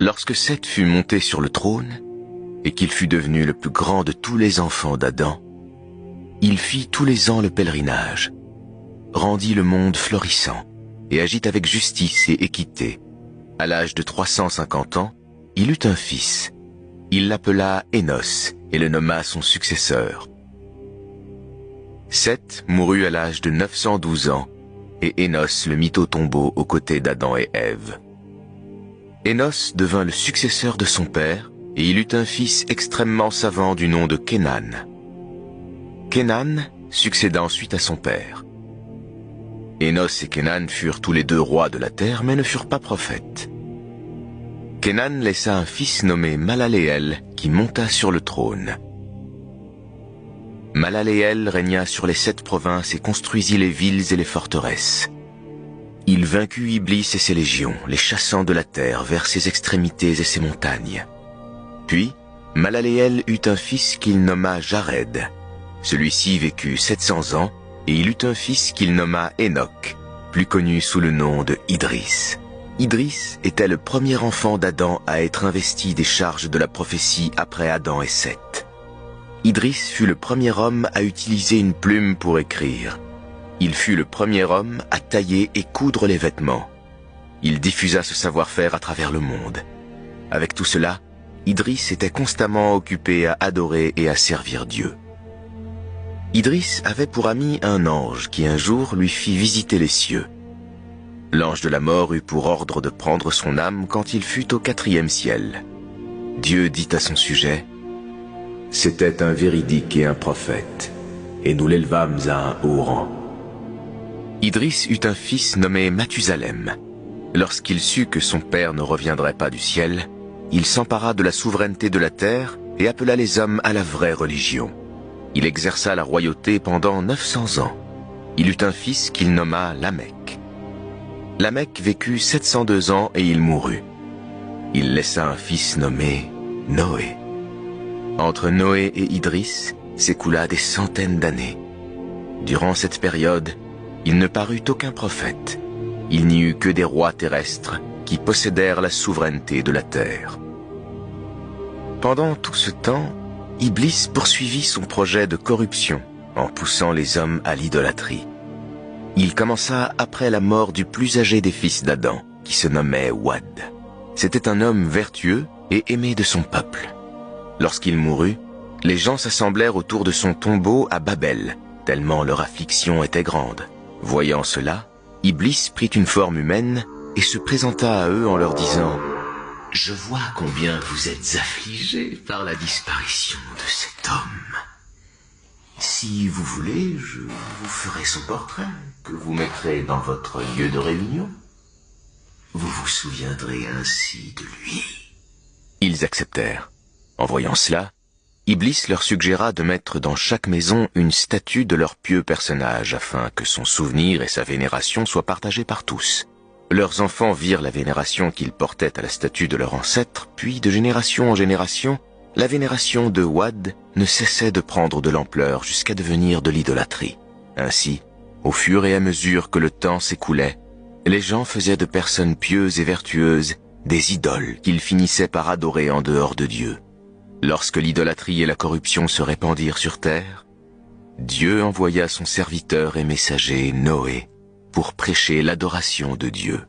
Lorsque Seth fut monté sur le trône, et qu'il fut devenu le plus grand de tous les enfants d'Adam, il fit tous les ans le pèlerinage, rendit le monde florissant, et agit avec justice et équité. À l'âge de 350 ans, il eut un fils. Il l'appela Énos, et le nomma son successeur. Seth mourut à l'âge de 912 ans, et Énos le mit au tombeau aux côtés d'Adam et Ève. Énos devint le successeur de son père, et il eut un fils extrêmement savant du nom de Kénan. Kénan succéda ensuite à son père. Énos et Kénan furent tous les deux rois de la terre, mais ne furent pas prophètes. Kénan laissa un fils nommé Malaléel, qui monta sur le trône. Malaléel régna sur les 7 provinces et construisit les villes et les forteresses. Il vaincut Iblis et ses légions, les chassant de la terre vers ses extrémités et ses montagnes. Puis, Malaléel eut un fils qu'il nomma Jared. Celui-ci vécut 700 ans, et il eut un fils qu'il nomma Enoch, plus connu sous le nom de Idris. Idris était le premier enfant d'Adam à être investi des charges de la prophétie après Adam et Seth. Idris fut le premier homme à utiliser une plume pour écrire. Il fut le premier homme à tailler et coudre les vêtements. Il diffusa ce savoir-faire à travers le monde. Avec tout cela, Idris était constamment occupé à adorer et à servir Dieu. Idris avait pour ami un ange qui un jour lui fit visiter les cieux. L'ange de la mort eut pour ordre de prendre son âme quand il fut au 4e ciel. Dieu dit à son sujet: « C'était un véridique et un prophète, et nous l'élevâmes à un haut rang. » Idris eut un fils nommé Mathusalem. Lorsqu'il sut que son père ne reviendrait pas du ciel, il s'empara de la souveraineté de la terre et appela les hommes à la vraie religion. Il exerça la royauté pendant 900 ans. Il eut un fils qu'il nomma Lamech. Lamech vécut 702 ans et il mourut. Il laissa un fils nommé Noé. Entre Noé et Idris s'écoula des centaines d'années. Durant cette période, il ne parut aucun prophète. Il n'y eut que des rois terrestres qui possédèrent la souveraineté de la terre. Pendant tout ce temps, Iblis poursuivit son projet de corruption en poussant les hommes à l'idolâtrie. Il commença après la mort du plus âgé des fils d'Adam, qui se nommait Wad. C'était un homme vertueux et aimé de son peuple. Lorsqu'il mourut, les gens s'assemblèrent autour de son tombeau à Babel, tellement leur affliction était grande. Voyant cela, Iblis prit une forme humaine et se présenta à eux en leur disant: « Je vois combien vous êtes affligés par la disparition de cet homme. Si vous voulez, je vous ferai son portrait, que vous mettrez dans votre lieu de réunion. Vous vous souviendrez ainsi de lui. » Ils acceptèrent. En voyant cela, Iblis leur suggéra de mettre dans chaque maison une statue de leur pieux personnage, afin que son souvenir et sa vénération soient partagés par tous. Leurs enfants virent la vénération qu'ils portaient à la statue de leur ancêtre, puis de génération en génération, la vénération de Wad ne cessait de prendre de l'ampleur jusqu'à devenir de l'idolâtrie. Ainsi, au fur et à mesure que le temps s'écoulait, les gens faisaient de personnes pieuses et vertueuses des idoles qu'ils finissaient par adorer en dehors de Dieu. Lorsque l'idolâtrie et la corruption se répandirent sur terre, Dieu envoya son serviteur et messager Noé pour prêcher l'adoration de Dieu.